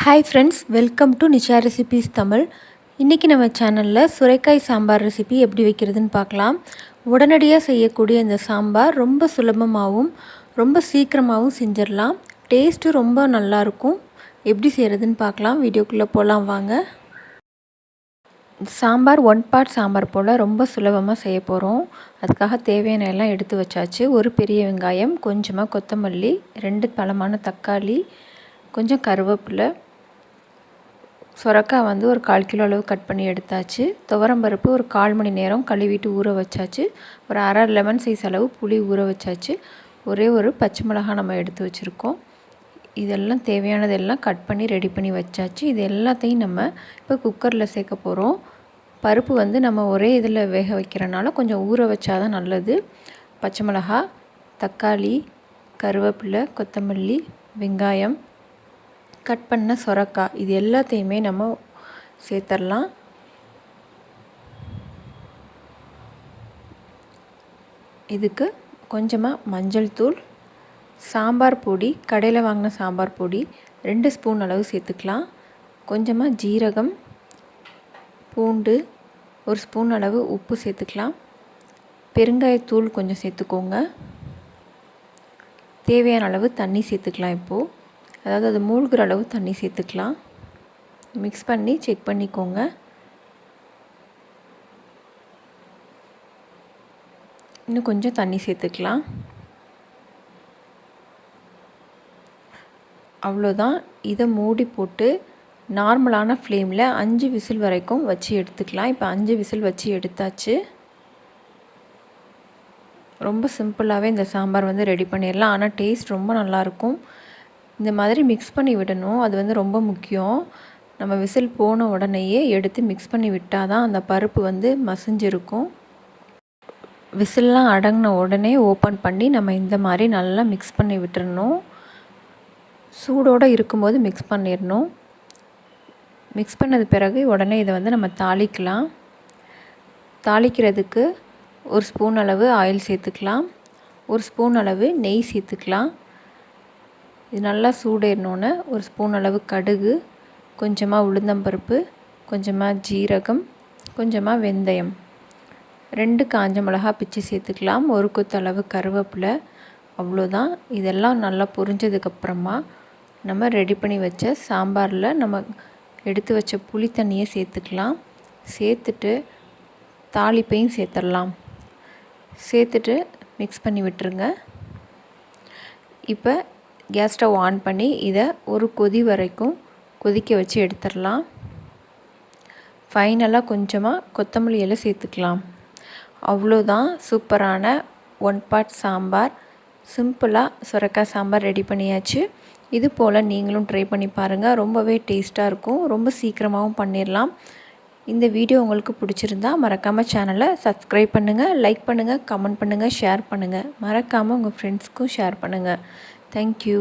Hi friends, welcome to Nisha recipes Tamil. இன்றைக்கி நம்ம சேனலில் சுரைக்காய் சாம்பார் ரெசிபி எப்படி வைக்கிறதுன்னு பார்க்கலாம். உடனடியாக செய்யக்கூடிய இந்த சாம்பார் ரொம்ப சுலபமாகவும் ரொம்ப சீக்கிரமாகவும் செஞ்சிடலாம். டேஸ்ட்டு ரொம்ப நல்லாயிருக்கும். எப்படி செய்கிறதுன்னு பார்க்கலாம். வீடியோக்குள்ளே போகலாம் வாங்க. சாம்பார் ஒன் பார்ட் சாம்பார் போல் ரொம்ப சுலபமாக செய்ய போகிறோம். அதுக்காக தேவையான எல்லாம் எடுத்து வச்சாச்சு. ஒரு பெரிய வெங்காயம், கொஞ்சமாக கொத்தமல்லி, 2 பழமான தக்காளி, கொஞ்சம் கருவேப்பிலை, சொரக்காய் வந்து ஒரு 1/4 கிலோ அளவு கட் பண்ணி எடுத்தாச்சு. துவரம்பருப்பு ஒரு 1/4 மணி நேரம் கழுவிட்டு ஊற வச்சாச்சு. ஒரு அரை லெமன் சைஸ் அளவு புளி ஊற வச்சாச்சு. ஒரே ஒரு பச்சை மிளகாய் நம்ம எடுத்து வச்சுருக்கோம். இதெல்லாம் தேவையானதெல்லாம் கட் பண்ணி ரெடி பண்ணி வச்சாச்சு. இது எல்லாத்தையும் நம்ம இப்போ குக்கரில் சேர்க்க போகிறோம். பருப்பு வந்து நம்ம ஒரே இதில் வேக வைக்கிறனால கொஞ்சம் ஊற வச்சா தான் நல்லது. பச்சை மிளகாய், தக்காளி, கருவேப்பிலை, கொத்தமல்லி, வெங்காயம், கட் பண்ண சொரக்காய், இது எல்லாத்தையுமே நம்ம சேர்த்துடலாம். இதுக்கு கொஞ்சமாக மஞ்சள் தூள், சாம்பார் பொடி, கடையில் வாங்கின சாம்பார் பொடி 2 ஸ்பூன் அளவு சேர்த்துக்கலாம். கொஞ்சமாக ஜீரகம், பூண்டு, 1 ஸ்பூன் அளவு உப்பு சேர்த்துக்கலாம். பெருங்காயத்தூள் கொஞ்சம் சேர்த்துக்கோங்க. தேவையான அளவு தண்ணி சேர்த்துக்கலாம். இப்போது அதாவது அது மூழ்கிற அளவு தண்ணி சேர்த்துக்கலாம். மிக்ஸ் பண்ணி செக் பண்ணிக்கோங்க. இன்னும் கொஞ்சம் தண்ணி சேர்த்துக்கலாம். அவ்வளோதான். இதை மூடி போட்டு நார்மலான ஃப்ளேமில் 5 விசில் வரைக்கும் வச்சு எடுத்துக்கலாம். இப்போ 5 விசில் வச்சு எடுத்தாச்சு. ரொம்ப சிம்பிளாகவே இந்த சாம்பார் வந்து ரெடி பண்ணிடலாம். ஆனால் டேஸ்ட் ரொம்ப நல்லாயிருக்கும். இந்த மாதிரி மிக்ஸ் பண்ணி விடணும். அது வந்து ரொம்ப முக்கியம். நம்ம விசில் போன உடனேயே எடுத்து மிக்ஸ் பண்ணி விட்டால் தான் அந்த பருப்பு வந்து மசிஞ்சிருக்கும். விசில்லாம் அடங்கின உடனே ஓப்பன் பண்ணி நம்ம இந்த மாதிரி நல்லா மிக்ஸ் பண்ணி விட்டுறணும். சூடோடு இருக்கும்போது மிக்ஸ் பண்ணிடணும். மிக்ஸ் பண்ணது பிறகு உடனே இதை வந்து நம்ம தாளிக்கலாம். தாளிக்கிறதுக்கு 1 ஸ்பூன் அளவு ஆயில் சேர்த்துக்கலாம். 1 ஸ்பூன் அளவு நெய் சேர்த்துக்கலாம். இது நல்லா சூடேறினோன்னே 1 ஸ்பூன் அளவு கடுகு, கொஞ்சமாக உளுந்தம்பருப்பு, கொஞ்சமாக ஜீரகம், கொஞ்சமாக வெந்தயம், 2 காஞ்ச மிளகாய் பிச்சு சேர்த்துக்கலாம். 1 கொத்தளவு கருவேப்பிலை. அவ்வளோதான். இதெல்லாம் நல்லா பொரிஞ்சதுக்கப்புறமா நம்ம ரெடி பண்ணி வச்ச சாம்பாரில் நம்ம எடுத்து வச்ச புளி தண்ணியை சேர்த்துக்கலாம். சேர்த்துட்டு தாளிப்பையும் சேர்த்துடலாம். சேர்த்துட்டு மிக்ஸ் பண்ணி விட்டுருங்க. இப்போ கேஸ் ஸ்டவ் ஆன் பண்ணி இதை ஒரு கொதி வரைக்கும் கொதிக்க வச்சு எடுத்துடலாம். ஃபைனலாக கொஞ்சமாக கொத்தமல்லி இலை சேர்த்துக்கலாம். அவ்வளோதான். சூப்பரான 1 பார்ட் சாம்பார், சிம்பிளாக சுரைக்காய் சாம்பார் ரெடி பண்ணியாச்சு. இது போல் நீங்களும் ட்ரை பண்ணி பாருங்கள். ரொம்பவே டேஸ்ட்டாக இருக்கும். ரொம்ப சீக்கிரமாகவும் பண்ணிடலாம். இந்த வீடியோ உங்களுக்கு பிடிச்சிருந்தா மறக்காமல் சேனலை சப்ஸ்கிரைப் பண்ணுங்கள், லைக் பண்ணுங்கள், கமெண்ட் பண்ணுங்கள், ஷேர் பண்ணுங்கள். மறக்காமல் உங்கள் ஃப்ரெண்ட்ஸ்க்கும் ஷேர் பண்ணுங்கள். Thank you.